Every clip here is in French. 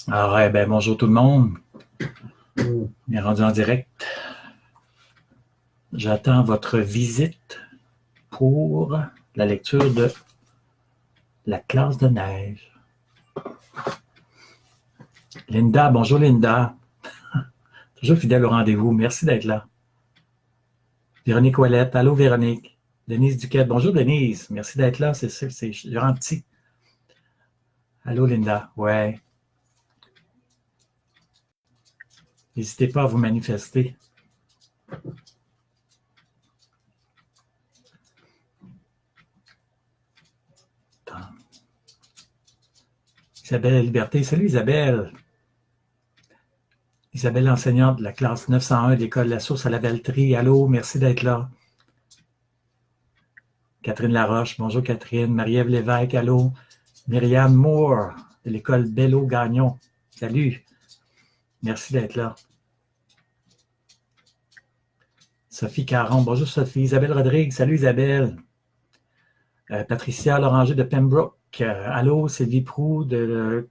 Alors, bonjour tout le monde. On est rendu en direct. J'attends votre visite pour la lecture de la classe de neige. Linda, bonjour Linda. Toujours fidèle au rendez-vous. Merci d'être là. Véronique Ouellette, allô Véronique. Denise Duquette, bonjour Denise. Merci d'être là. C'est gentil. Allô Linda. Ouais. N'hésitez pas à vous manifester. Isabelle Liberté. Salut Isabelle. Isabelle, enseignante de la classe 901 de l'École La Source à la Valtrie. Allô, merci d'être là. Catherine Laroche, bonjour Catherine. Marie-Ève Lévesque, allô. Myriam Moore, de l'École Bello-Gagnon. Salut. Merci d'être là. Sophie Caron, bonjour Sophie. Isabelle Rodrigue, salut Isabelle. Patricia Loranger de Pembroke. Allô, Sylvie Proux de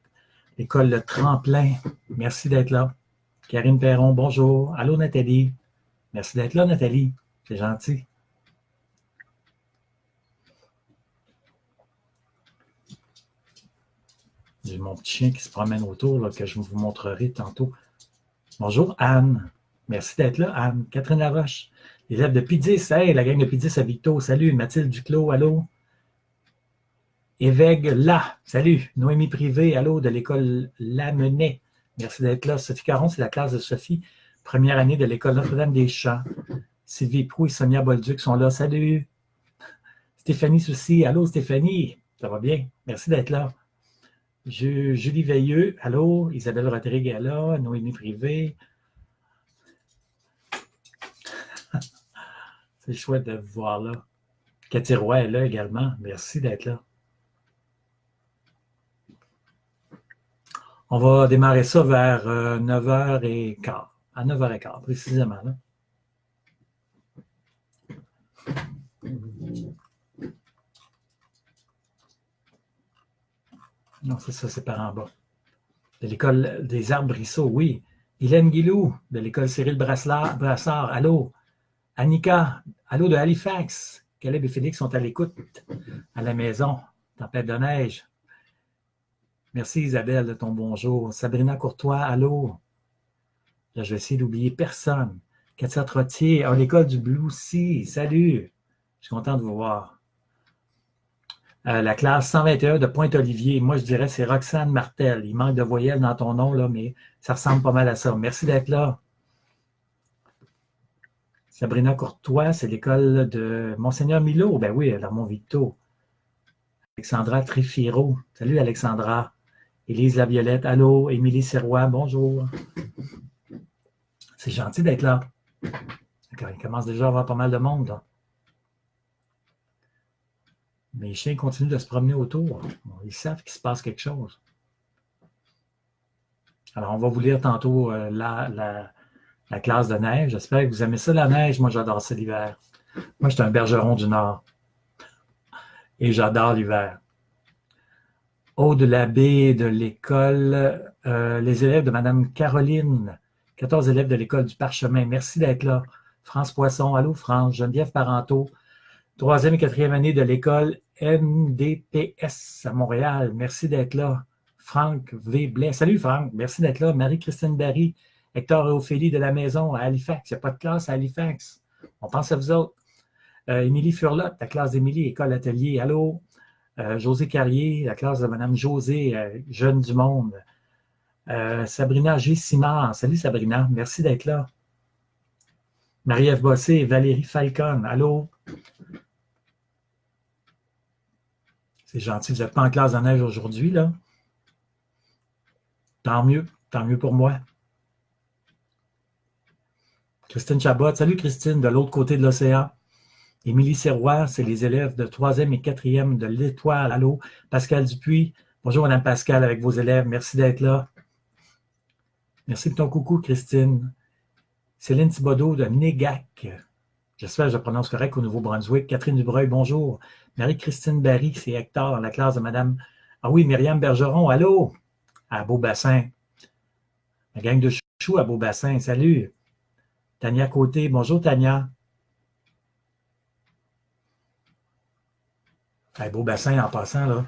l'École Le Tremplin. Merci d'être là. Karine Perron, bonjour. Allô Nathalie. Merci d'être là Nathalie. C'est gentil. J'ai mon petit chien qui se promène autour, là, que je vous montrerai tantôt. Bonjour Anne. Merci d'être là, Anne. Catherine Laroche. Élève de P10. Hey, la gang de P10 à Victo. Salut. Mathilde Duclos. Allô. Évègue là. Salut. Noémie Privé. Allô, de l'école Lamennais. Merci d'être là. Sophie Caron, c'est la classe de Sophie. Première année de l'école Notre-Dame-des-Champs. Sylvie Proux et Sonia Bolduc sont là. Salut. Stéphanie Soucy. Allô, Stéphanie. Ça va bien? Merci d'être là. Julie Veilleux, allô, Isabelle Rodrigue est là, Noémie Privé. C'est chouette de vous voir là. Cathy Roy est là également. Merci d'être là. On va démarrer ça vers 9h15. À 9h15, précisément. Là. Non, c'est ça, c'est par en bas. De l'école des Arbres-Brissot, oui. Hélène Guilou, de l'école Cyril Brassard, allô. Annika, allô de Halifax. Caleb et Félix sont à l'écoute à la maison. Tempête de neige. Merci Isabelle de ton bonjour. Sabrina Courtois, allô. Là, je vais essayer d'oublier personne. Katia Trottier, à l'école du Blue Sea, salut. Je suis content de vous voir. La classe 121 de Pointe-Olivier, moi je dirais c'est Roxane Martel. Il manque de voyelles dans ton nom, là, mais ça ressemble pas mal à ça. Merci d'être là. Sabrina Courtois, c'est l'école de Monseigneur Milo. Ben oui, Lermont Victo. Alexandra Trifiro. Salut Alexandra. Élise Laviolette, allô. Émilie Sirois, bonjour. C'est gentil d'être là. D'accord, il commence déjà à avoir pas mal de monde, là. Mes chiens continuent de se promener autour. Bon, ils savent qu'il se passe quelque chose. Alors, on va vous lire tantôt la classe de neige. J'espère que vous aimez ça, la neige. Moi, j'adore ça l'hiver. Moi, je suis un bergeron du Nord. Et j'adore l'hiver. Aude Labbé de l'école, les élèves de Mme Caroline, 14 élèves de l'école du Parchemin. Merci d'être là. France Poisson, allô France. Geneviève Parenteau, 3e et 4e année de l'école MDPS à Montréal. Merci d'être là. Franck V. Blais. Salut Franck, merci d'être là. Marie-Christine Barry, Hector et Ophélie de la maison à Halifax. Il n'y a pas de classe à Halifax. On pense à vous autres. Émilie Furlotte, la classe d'Émilie, école atelier. Allô. José Carrier, la classe de Mme José, jeune du monde. Sabrina G. Simard. Salut Sabrina, merci d'être là. Marie-Ève Bossé et Valérie Falcon. Allô. C'est gentil, vous n'êtes pas en classe de neige aujourd'hui, là. Tant mieux pour moi. Christine Chabot, salut Christine, de l'autre côté de l'océan. Émilie Sirois, c'est les élèves de 3e et 4e de l'Étoile. Allô, Pascal Dupuis. Bonjour Mme Pascal avec vos élèves, merci d'être là. Merci de ton coucou Christine. Céline Thibodeau de Négac. J'espère que je prononce correct au Nouveau-Brunswick. Catherine Dubreuil, bonjour. Marie-Christine Barry, c'est Hector, la classe de Mme... Ah oui, Myriam Bergeron, allô? À Beaubassin. La gang de chouchou à Beaubassin, salut. Tania Côté, bonjour Tania. Hey, Beaubassin en passant, là.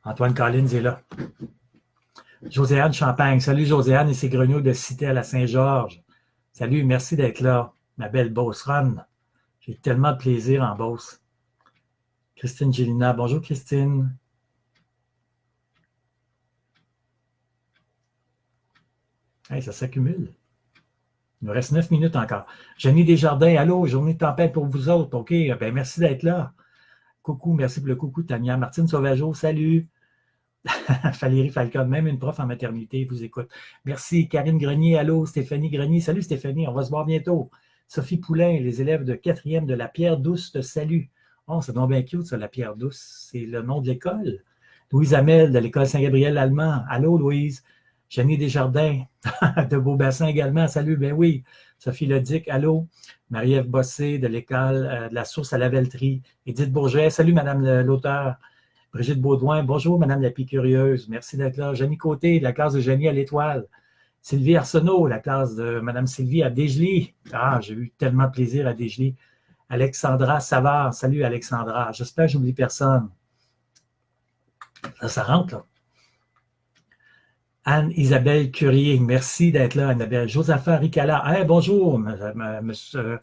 Antoine Collins est là. Joséanne Champagne, salut Joséanne et ses grenouilles de Cité à la Saint-Georges. Salut, merci d'être là. Ma belle Beauce Ron. J'ai tellement de plaisir en Beauce. Christine Gélina, bonjour Christine. Hey, ça s'accumule. Il nous reste 9 minutes encore. Jenny Desjardins, allô, journée de tempête pour vous autres. OK, ben merci d'être là. Coucou, merci pour le coucou, Tania. Martine Sauvageau, salut. Valérie Falcon, même une prof en maternité, vous écoute. Merci. Karine Grenier, allô. Stéphanie Grenier, salut Stéphanie, on va se voir bientôt. Sophie Poulain, les élèves de 4e de la Pierre Douce te saluent. Oh, c'est donc bien cute, ça, la Pierre Douce. C'est le nom de l'école. Louise Hamel, de l'école Saint-Gabriel allemand. Allô, Louise. Jenny Desjardins, de Beaubassin également. Salut, ben oui. Sophie Ledic, allô. Marie-Ève Bossé, de l'école de la Source à la Velleterie. Édith Bourget, salut, madame l'auteur. Brigitte Baudouin, bonjour, madame la Picurieuse. Merci d'être là. Jenny Côté, de la classe de Jenny à l'Étoile. Sylvie Arsenault, la classe de madame Sylvie à Desjely. Ah, j'ai eu tellement de plaisir à Desjely. Alexandra Savard, salut Alexandra. J'espère que j'oublie personne. Ça rentre, là. Anne-Isabelle Curier, merci d'être là, Annabelle. Josaphat Ricala, hey, bonjour, monsieur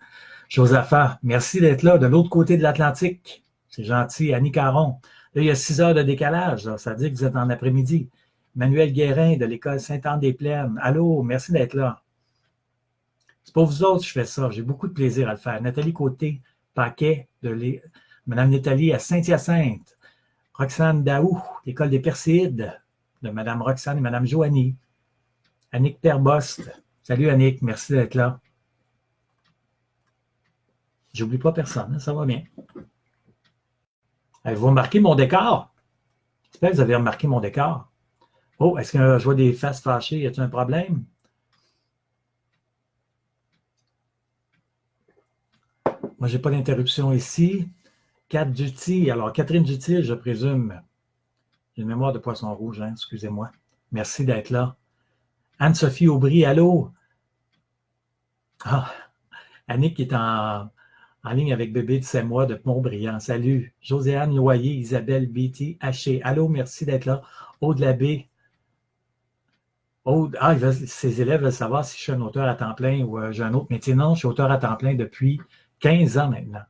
Josaphat, merci d'être là, de l'autre côté de l'Atlantique. C'est gentil. Annie Caron, là, il y a 6 heures de décalage, là. Ça veut dire que vous êtes en après-midi. Manuel Guérin, de l'école Sainte-Anne-des-Plaines, allô, merci d'être là. C'est pour vous autres que je fais ça, j'ai beaucoup de plaisir à le faire. Nathalie Côté, Paquet, Madame Nathalie à Saint-Hyacinthe. Roxane Daou, l'école des Perséides, de Mme Roxane et Mme Joanie. Annick Terbost. Salut Annick, merci d'être là. J'oublie pas personne, hein, ça va bien. Avez-vous remarqué mon décor? J'espère que vous avez remarqué mon décor. Oh, est-ce que je vois des faces fâchées? Y a-t-il un problème? Moi, je n'ai pas d'interruption ici. Kat Duty. Alors, Catherine Duty, je présume. J'ai une mémoire de poisson rouge, hein, excusez-moi. Merci d'être là. Anne-Sophie Aubry, allô? Ah, Annick qui est en ligne avec bébé de 7 mois de Montbriand. Salut. Joséanne Loyer, Isabelle Beatty, Haché. Allô, merci d'être là. Aude Labbé. Aude, ces élèves veulent savoir si je suis un auteur à temps plein ou j'ai un autre métier. Non, je suis auteur à temps plein depuis 15 ans maintenant.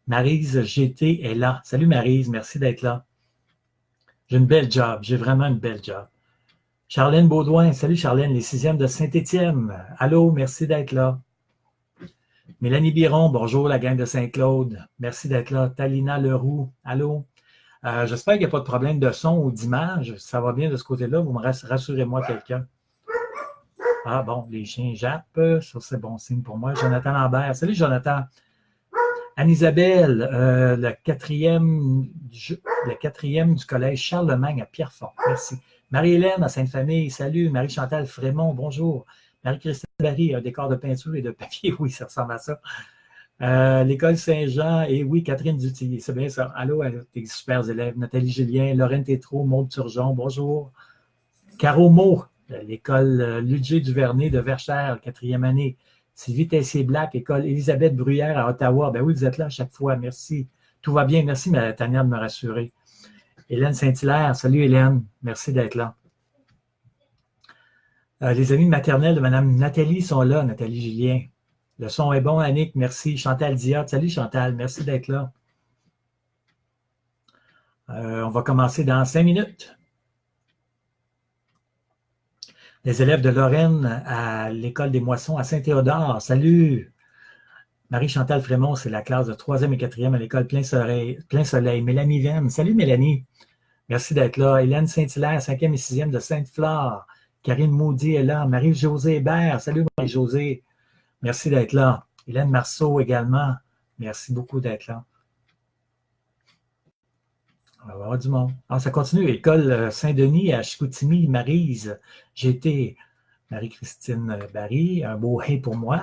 Maryse GT est là. Salut Maryse, merci d'être là. J'ai une belle job, j'ai vraiment une belle job. Charlène Baudouin, salut Charlène, les 6e de Saint-Étienne. Allô, merci d'être là. Mélanie Biron, bonjour la gang de Saint-Claude. Merci d'être là. Talina Leroux, allô. J'espère qu'il n'y a pas de problème de son ou d'image. Ça va bien de ce côté-là. Vous me rassurez-moi quelqu'un. Ah bon, les chiens jappent. Ça, c'est bon signe pour moi. Jonathan Lambert. Salut Jonathan. Anne-Isabelle, le quatrième du collège Charlemagne à Pierrefonds. Merci. Marie-Hélène à Sainte-Famille. Salut. Marie-Chantal Frémont. Bonjour. Marie-Christine Barry, un décor de peinture et de papier. Oui, ça ressemble à ça. L'école Saint-Jean. Et oui, Catherine Dutillier. C'est bien ça. Allô, tes super élèves. Nathalie Julien, Lorraine Tétrault, Maude Turgeon. Bonjour. Caro Mo, l'école Ludger Duvernay de Verchères, 4e année. Sylvie Tessier-Black, école Élisabeth Bruyère à Ottawa. Ben oui, vous êtes là à chaque fois. Merci. Tout va bien. Merci, Tania, de me rassurer. Hélène Saint-Hilaire. Salut, Hélène. Merci d'être là. Les amis maternels de Mme Nathalie sont là, Nathalie Julien. Le son est bon, Annick. Merci. Chantal Diot. Salut, Chantal. Merci d'être là. On va commencer dans 5 minutes. Les élèves de Lorraine à l'École des Moissons à Saint-Théodore. Salut! Marie-Chantal Frémont, c'est la classe de 3e et 4e à l'École Plein Soleil. Mélanie Venn. Salut Mélanie! Merci d'être là. Hélène Saint-Hilaire, 5e et 6e de Sainte-Flore. Karine Maudy est là. Marie-Josée Hébert. Salut Marie-Josée. Merci d'être là. Hélène Marceau également. Merci beaucoup d'être là. On va avoir du monde. Ah, ça continue. École Saint-Denis à Chicoutimi, Maryse. GT, Marie-Christine Barry. Un beau hey pour moi.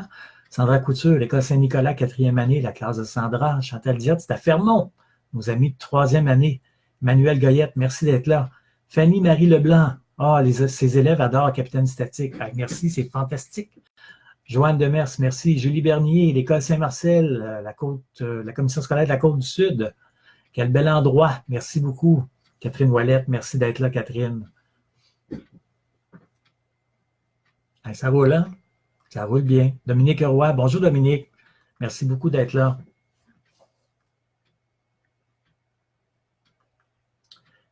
Sandra Couture, l'école Saint-Nicolas, 4e année, la classe de Sandra. Chantal Diot, c'est à Fermont. Nos amis de 3e année. Manuel Goyette, merci d'être là. Fanny Marie Leblanc. Ah, ses élèves adorent Capitaine Statique. Ah, merci, c'est fantastique. Joanne Demers, merci. Julie Bernier, l'École Saint-Marcel, la commission scolaire de la Côte-du-Sud. Quel bel endroit. Merci beaucoup. Catherine Ouellette, merci d'être là, Catherine. Ah, ça roule, hein? Ça roule bien. Dominique Roy, bonjour Dominique. Merci beaucoup d'être là.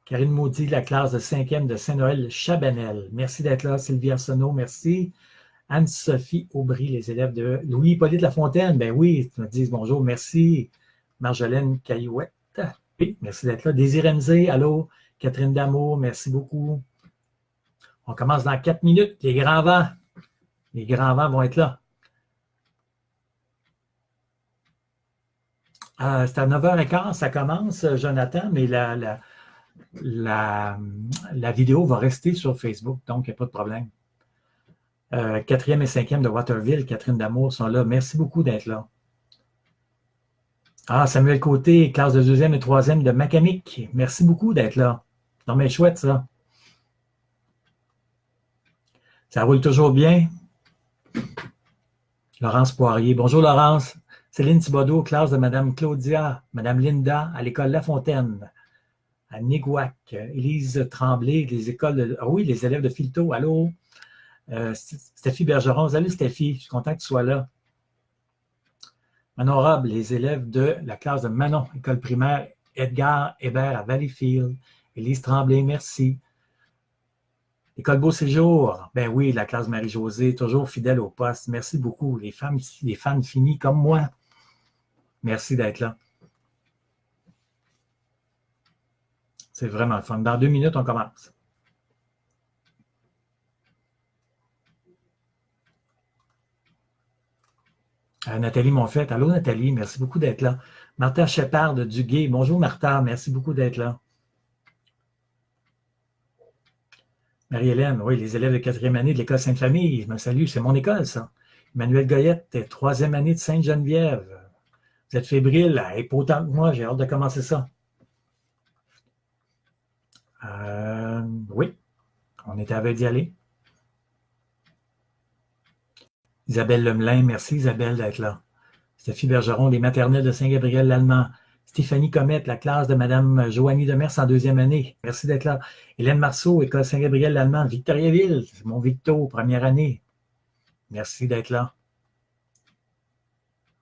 Karine Maudit, la classe de 5e de Saint-Noël-Chabanel. Merci d'être là. Sylvie Arsenault, merci. Anne-Sophie Aubry, les élèves de Louis-Hippolyte Lafontaine. Ben oui, tu me dis bonjour, merci. Marjolaine Caillouette. Oui, merci d'être là. Désiré Mzé, allô. Catherine Damour, merci beaucoup. On commence dans 4 minutes. Les grands vents. Les grands vents vont être là. C'est à 9h15, ça commence, Jonathan, mais la vidéo va rester sur Facebook, donc il n'y a pas de problème. 4e et 5e de Waterville, Catherine Damour sont là. Merci beaucoup d'être là. Ah, Samuel Côté, classe de 2e et 3e de Macamic. Merci beaucoup d'être là. Non, mais chouette, ça. Ça roule toujours bien. Laurence Poirier. Bonjour, Laurence. Céline Thibodeau, classe de Mme Claudia, Mme Linda, à l'école La Fontaine, à Niguac. Élise Tremblay, les écoles de... Ah oui, les élèves de Filto. Allô? Stéphie Bergeron. Salut, Stéphie. Je suis content que tu sois là. Manon Rob, les élèves de la classe de Manon, école primaire Edgar Hébert à Valleyfield. Élise Tremblay, merci. École Beau Séjour, ben oui, la classe Marie-Josée, toujours fidèle au poste. Merci beaucoup. Les fans finis comme moi. Merci d'être là. C'est vraiment le fun. Dans 2 minutes, on commence. Nathalie Monfette. Allô, Nathalie. Merci beaucoup d'être là. Martha Shepard du Gué. Bonjour, Martha. Merci beaucoup d'être là. Marie-Hélène. Oui, les élèves de 4e année de l'école Sainte-Famille. Je me salue. C'est mon école, ça. Emmanuel Goyette, 3e année de Sainte-Geneviève. Vous êtes fébrile. Et pas autant que moi. J'ai hâte de commencer ça. Oui. On était aveugle d'y aller. Isabelle Lemelin, merci Isabelle d'être là. Stéphie Bergeron, les maternelles de Saint-Gabriel-l'Allemand. Stéphanie Comette, la classe de Mme Joanie Demers en 2e année. Merci d'être là. Hélène Marceau, école Saint-Gabriel-l'Allemand, Victoriaville. C'est mon Victo, première année. Merci d'être là.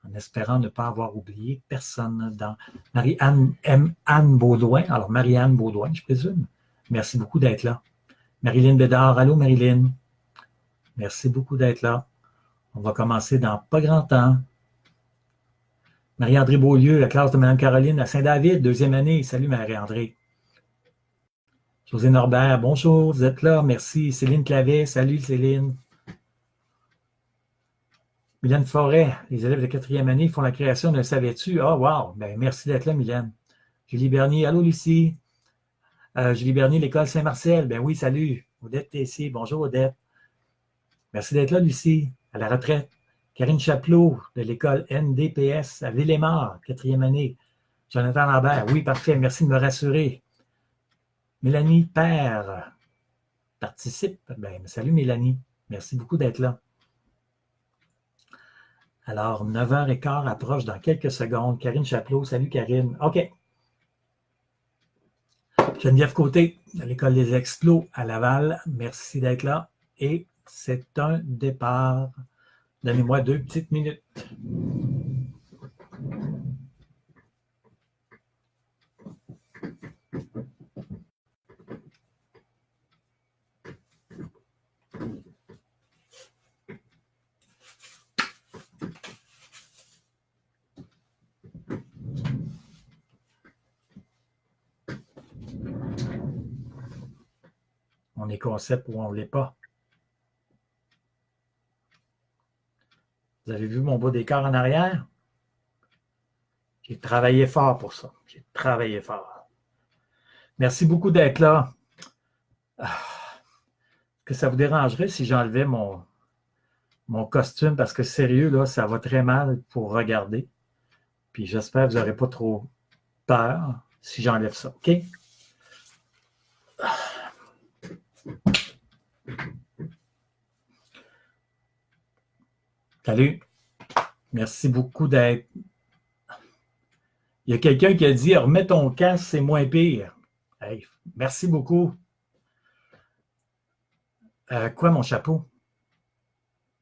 En espérant ne pas avoir oublié personne dans Marie-Anne Baudouin. Alors, Marie-Anne Baudouin, je présume. Merci beaucoup d'être là. Marilyn Bédard. Allô, Marilyn. Merci beaucoup d'être là. On va commencer dans pas grand temps. Marie-André Beaulieu, la classe de Mme Caroline à Saint-David, 2e année. Salut Marie-André. José Norbert, bonjour, vous êtes là, merci. Céline Clavet, salut Céline. Mylène Forêt, les élèves de 4e année font la création d'un savais-tu? Ah, wow, ben, merci d'être là, Mylène. Julie Bernier, allô Lucie. Julie Bernier, l'école Saint-Marcel, ben oui, salut. Odette Tessier, bonjour Odette. Merci d'être là, Lucie, à la retraite. Karine Chapelot, de l'école NDPS à Villemort, 4e année. Jonathan Lambert, oui, parfait, merci de me rassurer. Mélanie Père participe. Ben, salut Mélanie, merci beaucoup d'être là. Alors, 9h15 approche dans quelques secondes. Karine Chapelot, salut Karine. OK. Geneviève Côté, de l'école des Explos à Laval, merci d'être là. Et c'est un départ. Donnez-moi 2 petites minutes. On est concept ou on ne l'est pas. Vous avez vu mon beau décor en arrière? J'ai travaillé fort pour ça. J'ai travaillé fort. Merci beaucoup d'être là. Que ça vous dérangerait si j'enlevais mon costume parce que sérieux, là, ça va très mal pour regarder. Puis j'espère que vous n'aurez pas trop peur si j'enlève ça. OK? Salut. Merci beaucoup d'être. Il y a quelqu'un qui a dit remets ton casque, c'est moins pire. Hey, merci beaucoup. Quoi, mon chapeau?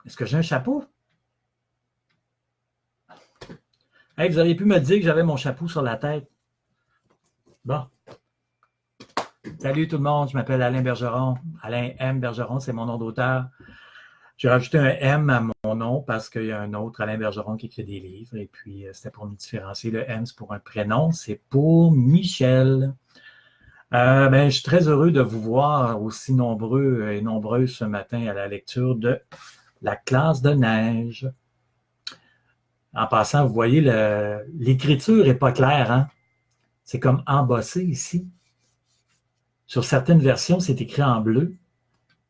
Est-ce que j'ai un chapeau? Hey, vous auriez pu me dire que j'avais mon chapeau sur la tête. Bon. Salut tout le monde, je m'appelle Alain Bergeron. Alain M. Bergeron, c'est mon nom d'auteur. J'ai rajouté un M à mon nom parce qu'il y a un autre, Alain Bergeron, qui écrit des livres. Et puis, c'était pour me différencier. Le M, c'est pour un prénom. C'est pour Michel. Je suis très heureux de vous voir aussi nombreux et nombreuses ce matin à la lecture de La classe de neige. En passant, vous voyez, l'écriture n'est pas claire, hein? C'est comme embossé ici. Sur certaines versions, c'est écrit en bleu.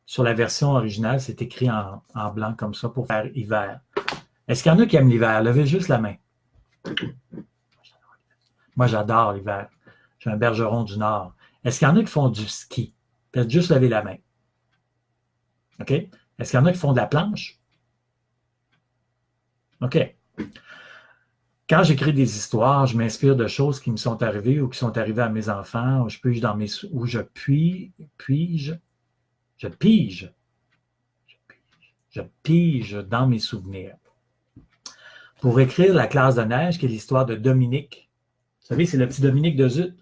Sur la version originale, c'est écrit en blanc comme ça pour faire hiver. Est-ce qu'il y en a qui aiment l'hiver? Levez juste la main. Moi, j'adore l'hiver. Je suis un bergeron du Nord. Est-ce qu'il y en a qui font du ski? Faites juste lever la main. OK? Est-ce qu'il y en a qui font de la planche? OK. Quand j'écris des histoires, je m'inspire de choses qui me sont arrivées ou qui sont arrivées à mes enfants, où je pige dans mes souvenirs. Pour écrire La classe de neige, qui est l'histoire de Dominique. Vous savez, c'est le petit Dominique de Zut.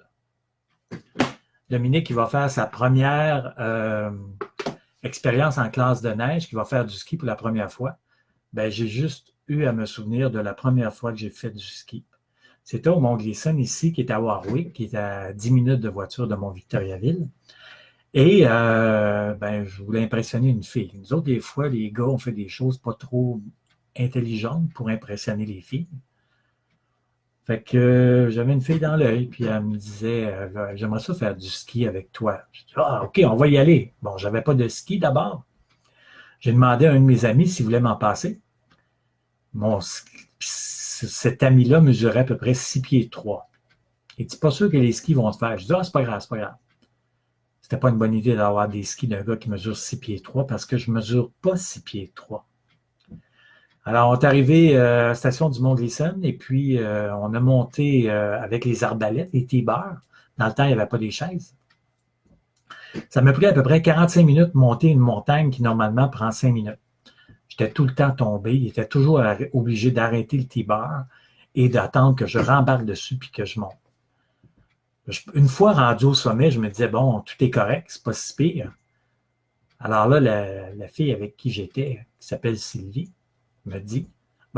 Dominique qui va faire sa première expérience en classe de neige, qui va faire du ski pour la première fois. J'ai juste eu à me souvenir de la première fois que j'ai fait du ski. C'était au Mont Gleason ici, qui est à Warwick, qui est à 10 minutes de voiture de Mont-Victoriaville. Et je voulais impressionner une fille. Nous autres, des fois, les gars, on fait des choses pas trop intelligentes pour impressionner les filles. Fait que j'avais une fille dans l'œil, puis elle me disait j'aimerais ça faire du ski avec toi. Je dis OK, on va y aller. Bon, j'avais pas de ski d'abord. J'ai demandé à un de mes amis s'il voulait m'en passer. Cet ami-là mesurait à peu près 6 pieds 3. Il dit pas sûr que les skis vont te faire. Je dis c'est pas grave, c'est pas grave. C'était pas une bonne idée d'avoir des skis d'un gars qui mesure 6 pieds 3 parce que je mesure pas 6 pieds 3. Alors, on est arrivé à la station du Mont Gleason et puis on a monté avec les arbalètes, les T-bars. Dans le temps, il n'y avait pas des chaises. Ça m'a pris à peu près 45 minutes de monter une montagne qui normalement prend 5 minutes. J'étais tout le temps tombé. Il était toujours obligé d'arrêter le T-bar et d'attendre que je rembarque dessus puis que je monte. Une fois rendu au sommet, je me disais, bon, tout est correct, c'est pas si pire. Alors là, la fille avec qui j'étais, qui s'appelle Sylvie, me dit,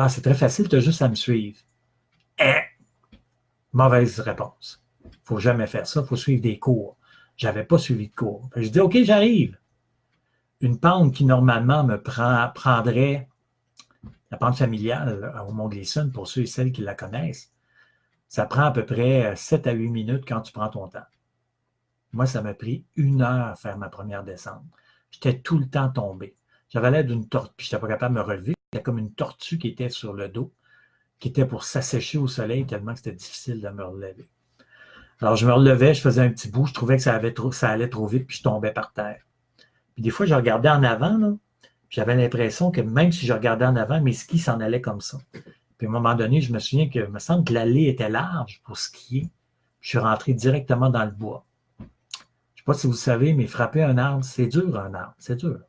c'est très facile, tu as juste à me suivre. Mauvaise réponse. Il ne faut jamais faire ça, il faut suivre des cours. Je n'avais pas suivi de cours. Je dis, OK, j'arrive. Une pente qui normalement me prendrait, la pente familiale au Mont Gleason, pour ceux et celles qui la connaissent, ça prend à peu près 7 à 8 minutes quand tu prends ton temps. Moi, ça m'a pris 1 heure à faire ma première descente. J'étais tout le temps tombé. J'avais l'air d'une tortue, puis je n'étais pas capable de me relever. C'était comme une tortue qui était sur le dos, qui était pour s'assécher au soleil tellement que c'était difficile de me relever. Alors, je me relevais, je faisais un petit bout, je trouvais que ça allait trop vite, puis je tombais par terre. Puis des fois, je regardais en avant, là, puis j'avais l'impression que même si je regardais en avant, mes skis s'en allaient comme ça. Puis à un moment donné, je me souviens que, il me semble que l'allée était large pour skier. Je suis rentré directement dans le bois. Je ne sais pas si vous savez, mais frapper un arbre, c'est dur, un arbre, c'est dur.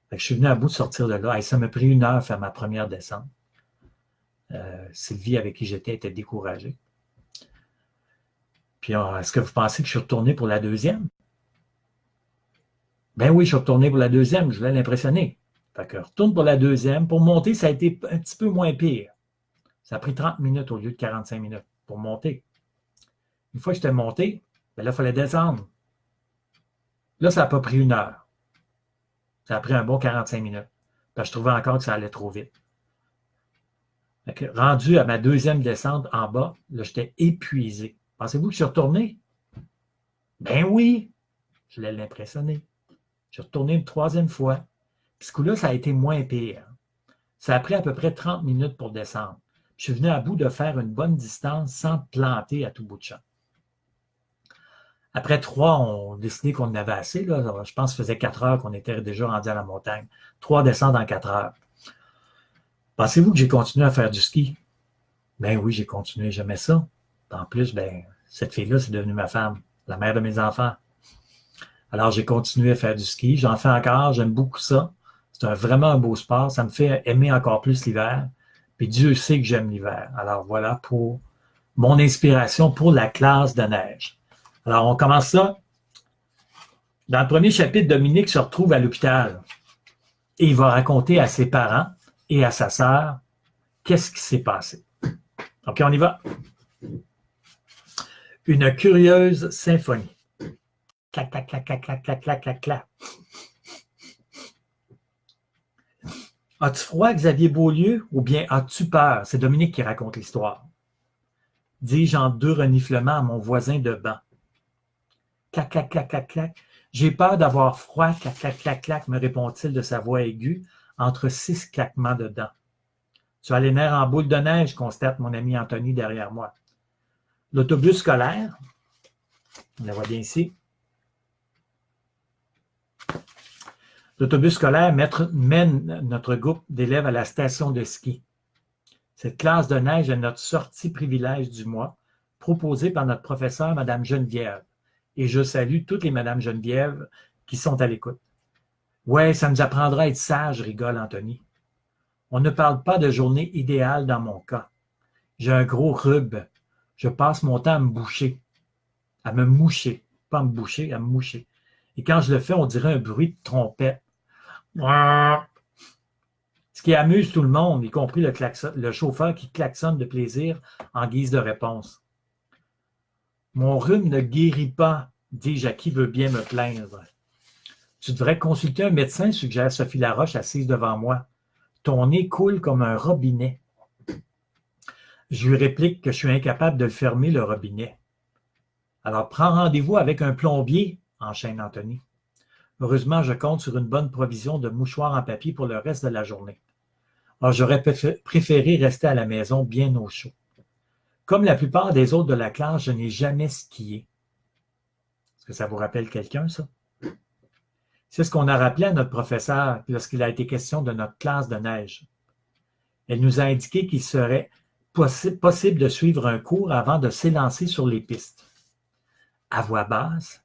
Fait que je suis venu à bout de sortir de là. Et ça m'a pris 1 heure à faire ma première descente. Sylvie, avec qui j'étais, était découragée. Puis, est-ce que vous pensez que je suis retourné pour la deuxième? Ben oui, je suis retourné pour la deuxième. Je voulais l'impressionner. Fait que retourne pour la deuxième. Pour monter, ça a été un petit peu moins pire. Ça a pris 30 minutes au lieu de 45 minutes pour monter. Une fois que j'étais monté, là, il fallait descendre. Là, ça n'a pas pris 1 heure. Ça a pris un bon 45 minutes. Parce que je trouvais encore que ça allait trop vite. Fait que, rendu à ma deuxième descente en bas, là, j'étais épuisé. Pensez-vous que je suis retourné? Ben oui! Je voulais l'impressionner. Je suis retourné une 3e fois. Puis ce coup-là, ça a été moins pire. Ça a pris à peu près 30 minutes pour descendre. Je suis venu à bout de faire une bonne distance sans planter à tout bout de champ. Après 3, on a décidé qu'on en avait assez. Là. Je pense que ça faisait 4 heures qu'on était déjà rendu à la montagne. 3 descentes en 4 heures. Pensez-vous que j'ai continué à faire du ski? Ben oui, j'ai continué, j'aimais ça. En plus, ben, cette fille-là, c'est devenue ma femme, la mère de mes enfants. Alors, j'ai continué à faire du ski. J'en fais encore, j'aime beaucoup ça. C'est vraiment un beau sport. Ça me fait aimer encore plus l'hiver. Puis Dieu sait que j'aime l'hiver. Alors, voilà pour mon inspiration pour la classe de neige. Alors, on commence ça. Dans le premier chapitre, Dominique se retrouve à l'hôpital et il va raconter à ses parents et à sa sœur qu'est-ce qui s'est passé. OK, on y va. Une curieuse symphonie. Clac, clac, clac, clac, clac, clac, clac, clac, clac. As-tu froid, Xavier Beaulieu, ou bien as-tu peur? C'est Dominique qui raconte l'histoire. Dis-je en deux reniflements à mon voisin de banc. Clac, clac, clac, clac, clac. J'ai peur d'avoir froid, clac, clac, clac, clac, me répond-il de sa voix aiguë, entre 6 claquements de dents. Tu as les nerfs en boule de neige, constate mon ami Anthony derrière moi. L'autobus scolaire, on la voit bien ici. L'autobus scolaire mène notre groupe d'élèves à la station de ski. Cette classe de neige est notre sortie privilège du mois, proposée par notre professeure, Mme Geneviève. Et je salue toutes les Mme Geneviève qui sont à l'écoute. Ouais, ça nous apprendra à être sages, rigole Anthony. On ne parle pas de journée idéale dans mon cas. J'ai un gros rhume. Je passe mon temps à me boucher. À me moucher. Pas à me boucher, à me moucher. Et quand je le fais, on dirait un bruit de trompette. Ce qui amuse tout le monde, y compris le chauffeur qui klaxonne de plaisir en guise de réponse. Mon rhume ne guérit pas, dis-je à qui veut bien me plaindre. Tu devrais consulter un médecin, suggère Sophie Laroche assise devant moi. Ton nez coule comme un robinet. Je lui réplique que je suis incapable de le fermer, le robinet. Alors prends rendez-vous avec un plombier, enchaîne Anthony. Heureusement, je compte sur une bonne provision de mouchoirs en papier pour le reste de la journée. Alors, j'aurais préféré rester à la maison bien au chaud. Comme la plupart des autres de la classe, je n'ai jamais skié. Est-ce que ça vous rappelle quelqu'un, ça? C'est ce qu'on a rappelé à notre professeur lorsqu'il a été question de notre classe de neige. Elle nous a indiqué qu'il serait possible de suivre un cours avant de s'élancer sur les pistes. À voix basse,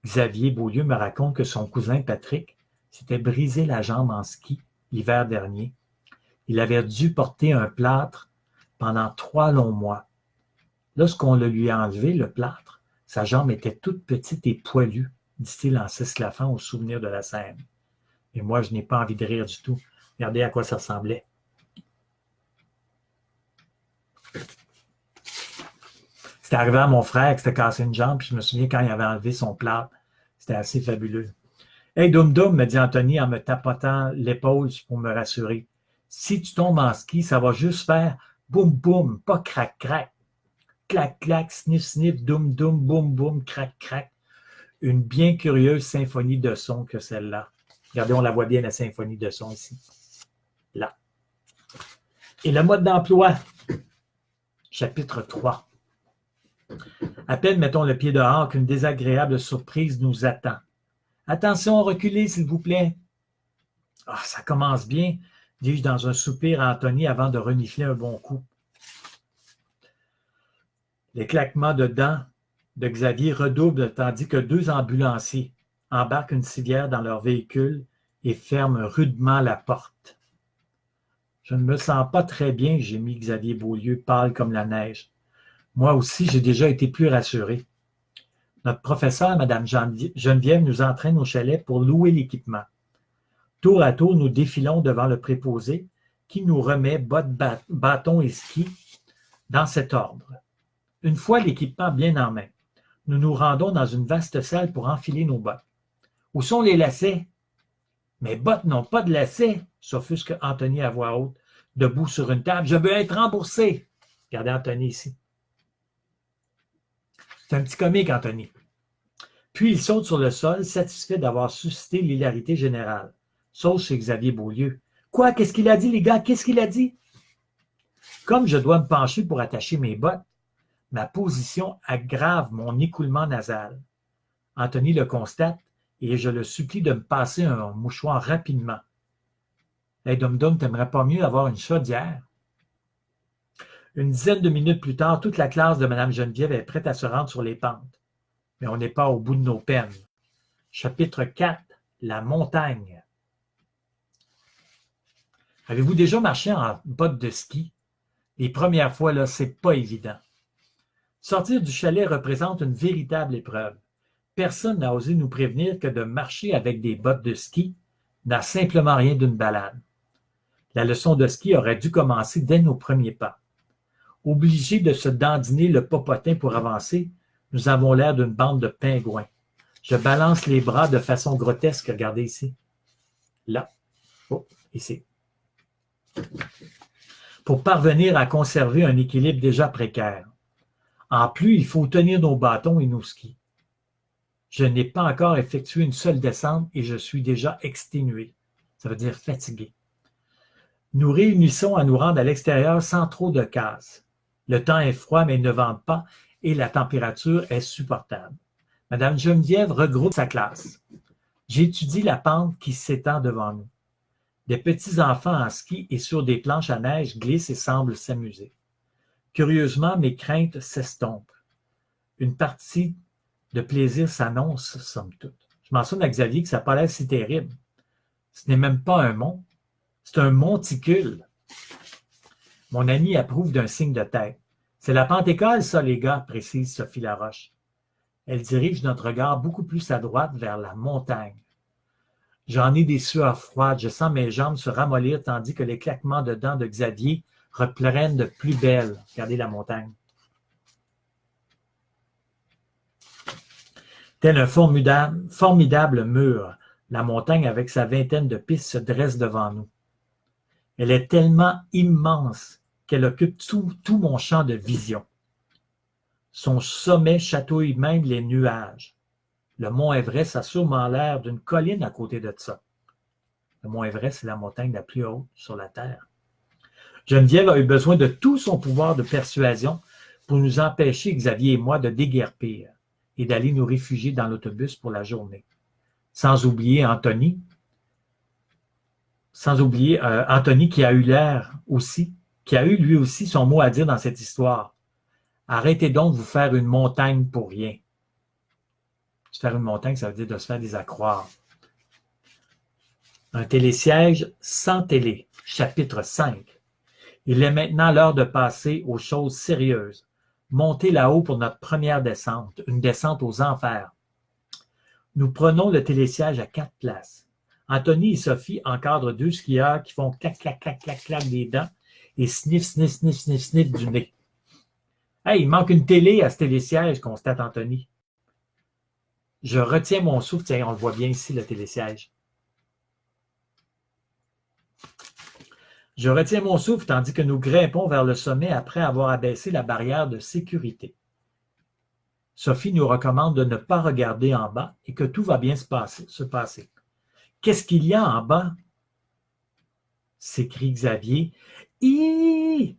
Xavier Beaulieu me raconte que son cousin Patrick s'était brisé la jambe en ski l'hiver dernier. Il avait dû porter un plâtre pendant 3 longs mois. Lorsqu'on le lui a enlevé, le plâtre, sa jambe était toute petite et poilue, dit-il en s'esclaffant au souvenir de la scène. Et moi, je n'ai pas envie de rire du tout. Regardez à quoi ça ressemblait. C'était arrivé à mon frère qui s'était cassé une jambe, puis je me souviens quand il avait enlevé son plâtre. C'était assez fabuleux. « Hey, Doum Doum, me dit Anthony en me tapotant l'épaule pour me rassurer. Si tu tombes en ski, ça va juste faire boum boum, pas crac crac. Clac clac, sniff sniff, doum doum, boum boum, crac crac. Une bien curieuse symphonie de sons que celle-là. Regardez, on la voit bien, la symphonie de sons ici. Là. Et le mode d'emploi, chapitre 3. À peine mettons le pied dehors qu'une désagréable surprise nous attend. Attention, reculez, s'il vous plaît. Ah, ça commence bien, dis-je dans un soupir à Anthony avant de renifler un bon coup. Les claquements de dents de Xavier redoublent tandis que 2 ambulanciers embarquent une civière dans leur véhicule et ferment rudement la porte. Je ne me sens pas très bien, gémit Xavier Beaulieu, pâle comme la neige. Moi aussi, j'ai déjà été plus rassuré. Notre professeur, Mme Geneviève, nous entraîne au chalet pour louer l'équipement. Tour à tour, nous défilons devant le préposé qui nous remet bottes, bâtons et skis dans cet ordre. Une fois l'équipement bien en main, nous nous rendons dans une vaste salle pour enfiler nos bottes. Où sont les lacets? Mes bottes n'ont pas de lacets, s'offusque Anthony à voix haute, debout sur une table. Je veux être remboursé. Regardez Anthony ici. C'est un petit comique, Anthony. Puis il saute sur le sol, satisfait d'avoir suscité l'hilarité générale. Sauf chez Xavier Beaulieu. Quoi? Qu'est-ce qu'il a dit, les gars? Qu'est-ce qu'il a dit? Comme je dois me pencher pour attacher mes bottes, ma position aggrave mon écoulement nasal. Anthony le constate et je le supplie de me passer un mouchoir rapidement. Hey, Dum Dum, t'aimerais pas mieux avoir une chaudière? Une dizaine de minutes plus tard, toute la classe de Mme Geneviève est prête à se rendre sur les pentes. Mais on n'est pas au bout de nos peines. Chapitre 4, la montagne. Avez-vous déjà marché en bottes de ski? Les premières fois, là, c'est pas évident. Sortir du chalet représente une véritable épreuve. Personne n'a osé nous prévenir que de marcher avec des bottes de ski n'a simplement rien d'une balade. La leçon de ski aurait dû commencer dès nos premiers pas. Obligés de se dandiner le popotin pour avancer, nous avons l'air d'une bande de pingouins. Je balance les bras de façon grotesque, regardez ici. Là. Oh, ici. Pour parvenir à conserver un équilibre déjà précaire. En plus, il faut tenir nos bâtons et nos skis. Je n'ai pas encore effectué une seule descente et je suis déjà exténué. Ça veut dire fatigué. Nous réunissons à nous rendre à l'extérieur sans trop de casse. Le temps est froid, mais il ne vente pas et la température est supportable. Madame Geneviève regroupe sa classe. J'étudie la pente qui s'étend devant nous. Des petits enfants en ski et sur des planches à neige glissent et semblent s'amuser. Curieusement, mes craintes s'estompent. Une partie de plaisir s'annonce, somme toute. Je mentionne à Xavier que ça n'a pas l'air si terrible. Ce n'est même pas un mont, c'est un monticule. Mon ami approuve d'un signe de tête. C'est la Pentecôte, ça, les gars, précise Sophie Laroche. Elle dirige notre regard beaucoup plus à droite vers la montagne. J'en ai des sueurs froides, je sens mes jambes se ramollir tandis que les claquements de dents de Xavier reprennent de plus belle. Regardez la montagne. Tel un formidable mur, la montagne avec sa vingtaine de pistes se dresse devant nous. Elle est tellement immense qu'elle occupe tout mon champ de vision. Son sommet chatouille même les nuages. Le mont Everest a sûrement l'air d'une colline à côté de ça. Le mont Everest, c'est la montagne la plus haute sur la Terre. Geneviève a eu besoin de tout son pouvoir de persuasion pour nous empêcher, Xavier et moi, de déguerpir et d'aller nous réfugier dans l'autobus pour la journée. Sans oublier Anthony qui a eu lui aussi son mot à dire dans cette histoire. Arrêtez donc de vous faire une montagne pour rien. Se faire une montagne, ça veut dire de se faire des accroires. Un télésiège sans télé, chapitre 5. Il est maintenant l'heure de passer aux choses sérieuses. Monter là-haut pour notre première descente, une descente aux enfers. Nous prenons le télésiège à 4 places. Anthony et Sophie encadrent 2 skieurs qui font clac, clac, clac, clac, clac des dents et sniff, sniff, sniff, sniff, sniff du nez. Hey, il manque une télé à ce télésiège, constate Anthony. Je retiens mon souffle. Tiens, on le voit bien ici, le télésiège. Je retiens mon souffle tandis que nous grimpons vers le sommet après avoir abaissé la barrière de sécurité. Sophie nous recommande de ne pas regarder en bas et que tout va bien se passer. Qu'est-ce qu'il y a en bas? S'écrie Xavier. Hi!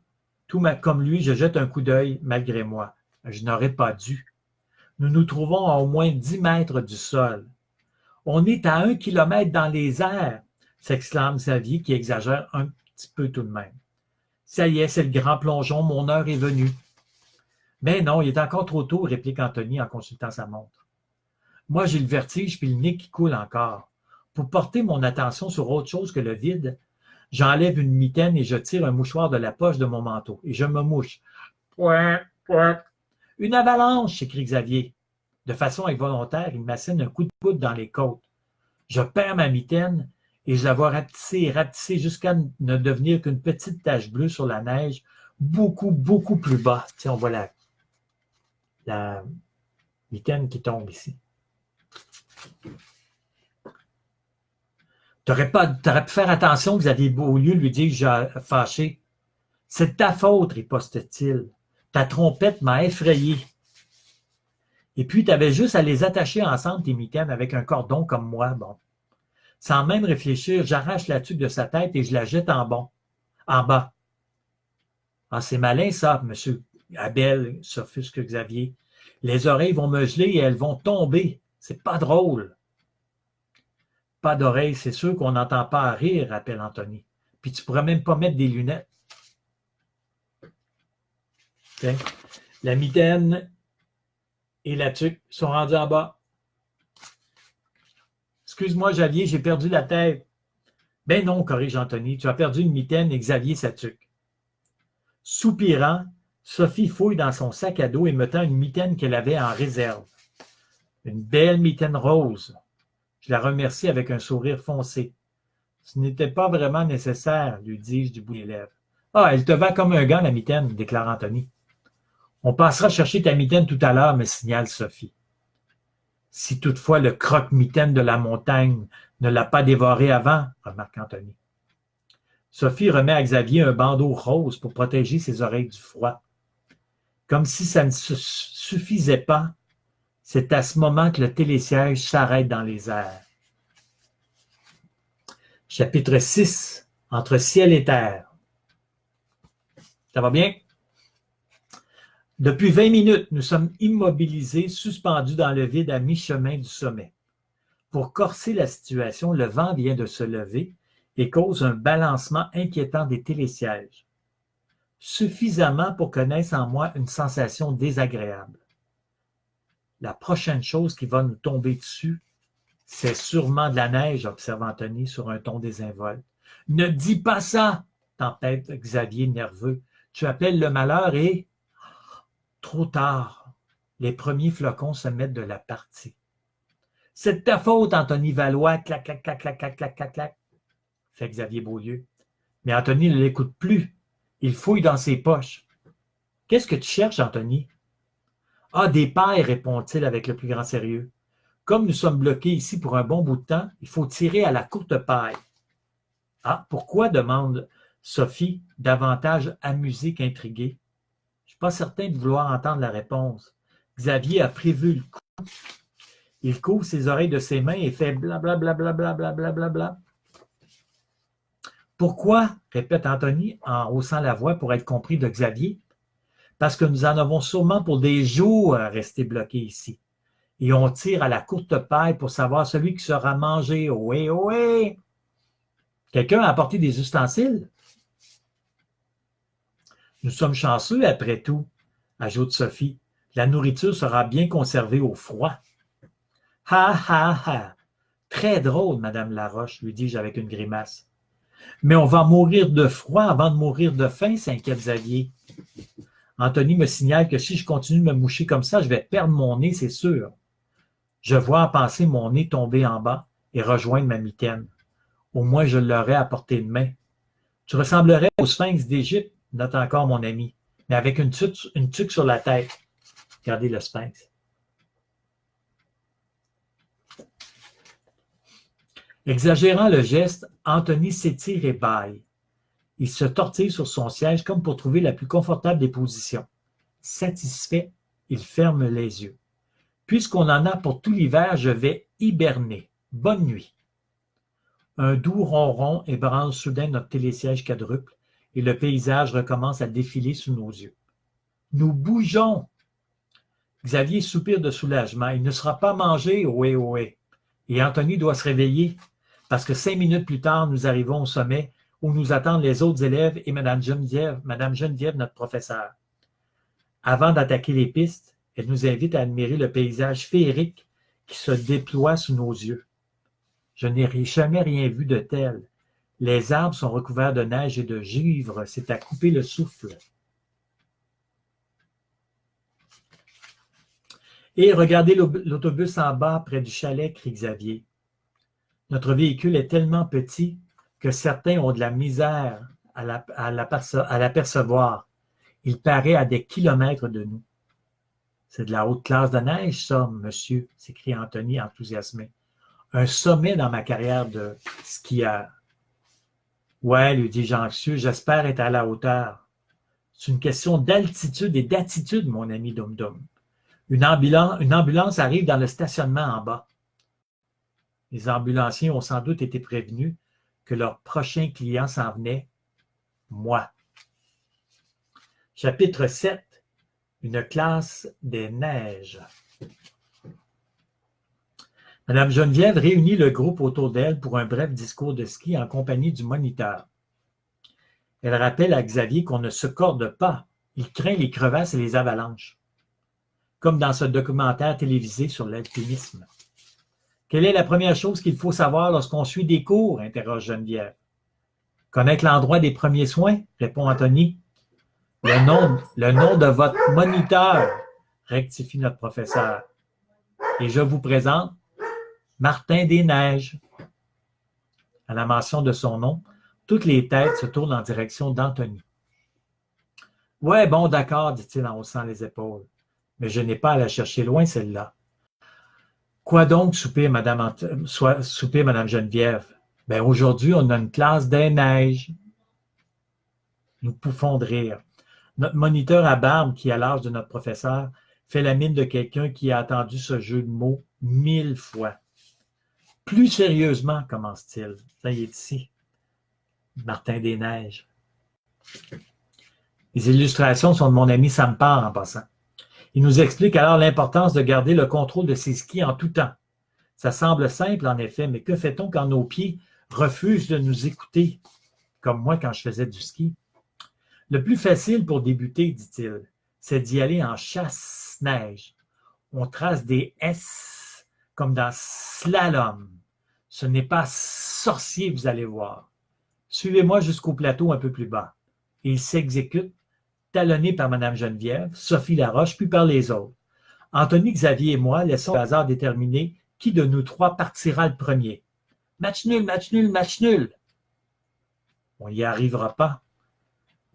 Tout comme lui, je jette un coup d'œil malgré moi. Je n'aurais pas dû. Nous nous trouvons à au moins 10 mètres du sol. On est à 1 kilomètre dans les airs, s'exclame Xavier qui exagère un petit peu tout de même. Ça y est, c'est le grand plongeon, mon heure est venue. Mais non, il est encore trop tôt, réplique Anthony en consultant sa montre. Moi, j'ai le vertige puis le nez qui coule encore. Pour porter mon attention sur autre chose que le vide, j'enlève une mitaine et je tire un mouchoir de la poche de mon manteau et je me mouche. Pouin, pouin. Une avalanche, s'écrie Xavier. De façon involontaire, il m'assène un coup de coude dans les côtes. Je perds ma mitaine et je la vois rapetisser et rapetisser jusqu'à ne devenir qu'une petite tache bleue sur la neige, beaucoup, beaucoup plus bas. Tiens, on voit la mitaine qui tombe ici. T'aurais pu faire attention, Xavier Beaulieu lui dit fâché. C'est de ta faute, riposte-t-il. Ta trompette m'a effrayé. Et puis, tu avais juste à les attacher ensemble, tes mitaines, avec un cordon comme moi. Bon. Sans même réfléchir, j'arrache la tuque de sa tête et je la jette en bas. Ah, c'est malin, ça, monsieur Abel, s'offusque Xavier. Les oreilles vont me geler et elles vont tomber. C'est pas drôle. Pas d'oreilles, c'est sûr qu'on n'entend pas rire, rappelle Anthony. puis tu ne pourras même pas mettre des lunettes. Okay? La mitaine et la tuque sont rendus en bas. Excuse-moi, Xavier, j'ai perdu la tête. Ben non, corrige Anthony, tu as perdu une mitaine et Xavier sa tuque. Soupirant, Sophie fouille dans son sac à dos et me tend une mitaine qu'elle avait en réserve. Une belle mitaine rose. Je la remercie avec un sourire foncé. Ce n'était pas vraiment nécessaire, lui dis-je du bout des lèvres. Ah, elle te va comme un gant, la mitaine, déclare Anthony. On passera chercher ta mitaine tout à l'heure, me signale Sophie. Si toutefois le croque-mitaine de la montagne ne l'a pas dévoré avant, remarque Anthony. Sophie remet à Xavier un bandeau rose pour protéger ses oreilles du froid. Comme si ça ne suffisait pas, c'est à ce moment que le télésiège s'arrête dans les airs. Chapitre 6, entre ciel et terre. Ça va bien? Depuis 20 minutes, nous sommes immobilisés, suspendus dans le vide à mi-chemin du sommet. Pour corser la situation, le vent vient de se lever et cause un balancement inquiétant des télésièges. Suffisamment pour que naisse en moi une sensation désagréable. La prochaine chose qui va nous tomber dessus, c'est sûrement de la neige, observe Anthony sur un ton désinvolte. Ne dis pas ça, tempête Xavier nerveux. Tu appelles le malheur et... Trop tard. Les premiers flocons se mettent de la partie. C'est de ta faute, Anthony Valois. Clac, clac, clac, clac, clac, clac, clac, clac, fait Xavier Beaulieu. Mais Anthony ne l'écoute plus. Il fouille dans ses poches. Qu'est-ce que tu cherches, Anthony? Ah, des pailles, répond-il avec le plus grand sérieux. Comme nous sommes bloqués ici pour un bon bout de temps, il faut tirer à la courte paille. Ah, pourquoi? Demande Sophie, davantage amusée qu'intriguée. Je ne suis pas certain de vouloir entendre la réponse. Xavier a prévu le coup. Il couvre ses oreilles de ses mains et fait blablabla. Bla. Pourquoi? Répète Anthony en haussant la voix pour être compris de Xavier. Parce que nous en avons sûrement pour des jours à rester bloqués ici. Et on tire à la courte paille pour savoir celui qui sera mangé. Ohé, ohé! Quelqu'un a apporté des ustensiles? Nous sommes chanceux après tout, ajoute Sophie. La nourriture sera bien conservée au froid. Ha, ha, ha! Très drôle, Madame Laroche, lui dis-je avec une grimace. Mais on va mourir de froid avant de mourir de faim, s'inquiète Xavier. Anthony me signale que si je continue de me moucher comme ça, je vais perdre mon nez, c'est sûr. Je vois en penser mon nez tomber en bas et rejoindre ma mitaine. Au moins, je l'aurais à portée de main. Tu ressemblerais au sphinx d'Égypte, note encore mon ami, mais avec une tuque sur la tête. Regardez le sphinx. Exagérant le geste, Anthony s'étire et bâille. Il se tortille sur son siège comme pour trouver la plus confortable des positions. Satisfait, il ferme les yeux. Puisqu'on en a pour tout l'hiver, je vais hiberner. Bonne nuit. Un doux ronron ébranle soudain notre télésiège quadruple et le paysage recommence à défiler sous nos yeux. Nous bougeons! Xavier soupire de soulagement. Il ne sera pas mangé, ohé, ohé. Et Anthony doit se réveiller, parce que 5 minutes plus tard, nous arrivons au sommet où nous attendent les autres élèves et Mme Geneviève, notre professeure. Avant d'attaquer les pistes, elle nous invite à admirer le paysage féerique qui se déploie sous nos yeux. Je n'ai jamais rien vu de tel. Les arbres sont recouverts de neige et de givre. C'est à couper le souffle. Et regardez l'autobus en bas près du chalet, crie Xavier. Notre véhicule est tellement petit que certains ont de la misère à l'apercevoir. Il paraît à des kilomètres de nous. C'est de la haute classe de neige, ça, monsieur, s'écrie Anthony enthousiasmé. Un sommet dans ma carrière de skieur. Ouais, lui dis-je anxieux, j'espère être à la hauteur. C'est une question d'altitude et d'attitude, mon ami Dum Dum. Une ambulance arrive dans le stationnement en bas. Les ambulanciers ont sans doute été prévenus que leur prochain client s'en venait, moi. Chapitre 7. Une classe des neiges. Madame Geneviève réunit le groupe autour d'elle pour un bref discours de ski en compagnie du moniteur. Elle rappelle à Xavier qu'on ne se corde pas. Il craint les crevasses et les avalanches. Comme dans ce documentaire télévisé sur l'alpinisme. Quelle est la première chose qu'il faut savoir lorsqu'on suit des cours? Interroge Geneviève. Connaître l'endroit des premiers soins, répond Anthony. Le nom de votre moniteur, rectifie notre professeur. Et je vous présente Martin Desneiges. À la mention de son nom, toutes les têtes se tournent en direction d'Anthony. Ouais, bon, d'accord, dit-il en haussant les épaules. Mais je n'ai pas à la chercher loin, celle-là. Quoi donc, souper, Madame Geneviève? Ben, aujourd'hui, on a une classe des neiges. Nous pouffons de rire. Notre moniteur à barbe, qui a l'âge de notre professeur, fait la mine de quelqu'un qui a entendu ce jeu de mots 1000 fois. Plus sérieusement, commence-t-il. Ça y est ici. Martin Desneiges. Les illustrations sont de mon ami Sam Parr en passant. Il nous explique alors l'importance de garder le contrôle de ses skis en tout temps. Ça semble simple en effet, mais que fait-on quand nos pieds refusent de nous écouter, comme moi quand je faisais du ski? Le plus facile pour débuter, dit-il, c'est d'y aller en chasse-neige. On trace des S comme dans slalom. Ce n'est pas sorcier, vous allez voir. Suivez-moi jusqu'au plateau un peu plus bas. Et il s'exécute, talonné par Mme Geneviève, Sophie Laroche, puis par les autres. Anthony, Xavier et moi laissons le hasard déterminer qui de nous trois partira le premier. Match nul, match nul, match nul. On n'y arrivera pas.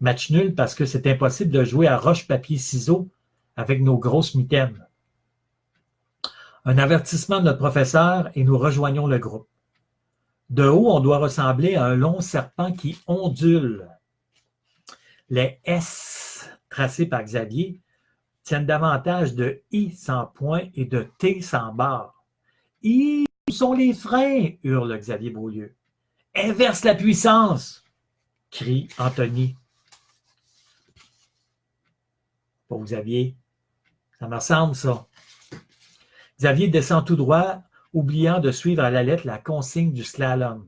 Match nul parce que c'est impossible de jouer à roche-papier-ciseaux avec nos grosses mitaines. Un avertissement de notre professeur et nous rejoignons le groupe. De haut, on doit ressembler à un long serpent qui ondule. Les S tracés par Xavier tiennent davantage de I sans point et de T sans barre. I, où sont les freins? Hurle Xavier Beaulieu. Inverse la puissance, crie Anthony. Pour Xavier, ça me ressemble ça. Xavier descend tout droit, oubliant de suivre à la lettre la consigne du slalom.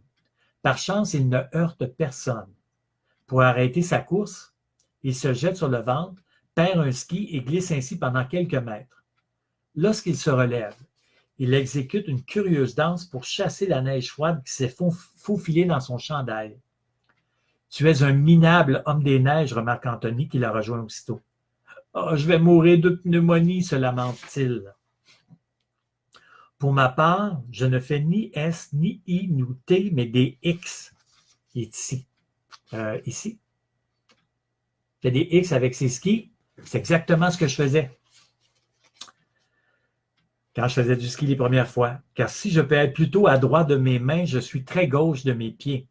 Par chance, il ne heurte personne. Pour arrêter sa course, il se jette sur le ventre, perd un ski et glisse ainsi pendant quelques mètres. Lorsqu'il se relève, il exécute une curieuse danse pour chasser la neige froide qui s'est faufilée dans son chandail. « Tu es un minable homme des neiges, remarque Anthony qui la rejoint aussitôt. « Oh, je vais mourir de pneumonie, se lamente-t-il. Pour ma part, je ne fais ni S, ni I, ni T, mais des X. Il est ici. Ici. Il fait des X avec ses skis. C'est exactement ce que je faisais quand je faisais du ski les premières fois. Car si je peux être plutôt à droite de mes mains, je suis très gauche de mes pieds.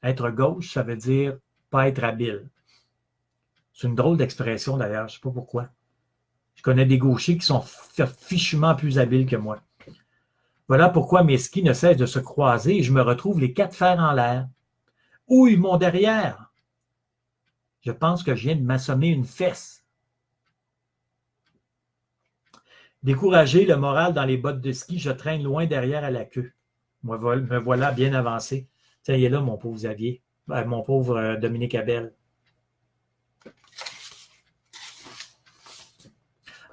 Être gauche, ça veut dire pas être habile. C'est une drôle d'expression d'ailleurs, je ne sais pas pourquoi. Je connais des gauchers qui sont fichument plus habiles que moi. Voilà pourquoi mes skis ne cessent de se croiser et je me retrouve les quatre fers en l'air. Ouille, mon derrière! Je pense que je viens de m'assommer une fesse. Découragé, le moral dans les bottes de ski, je traîne loin derrière à la queue. Me voilà bien avancé. Tiens, il est là, mon pauvre Xavier. Mon pauvre Dominique Abel.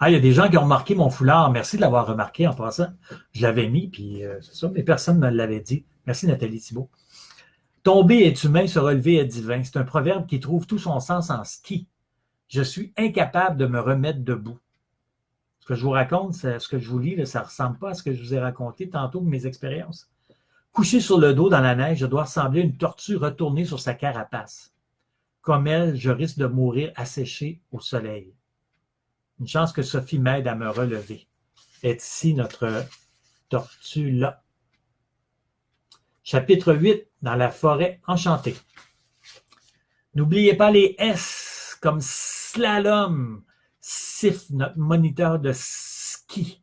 Ah, il y a des gens qui ont remarqué mon foulard. Merci de l'avoir remarqué en passant. Je l'avais mis, puis c'est ça, mais personne ne me l'avait dit. Merci Nathalie Thibault. Tomber est humain, se relever est divin. C'est un proverbe qui trouve tout son sens en ski. Je suis incapable de me remettre debout. Ce que je vous raconte, ce que je vous lis, là, ça ne ressemble pas à ce que je vous ai raconté tantôt de mes expériences. Couché sur le dos dans la neige, je dois ressembler à une tortue retournée sur sa carapace. Comme elle, je risque de mourir asséché au soleil. Une chance que Sophie m'aide à me relever. Est ici notre tortue-là. Chapitre 8, dans la forêt enchantée. N'oubliez pas les S comme slalom, siffle notre moniteur de ski.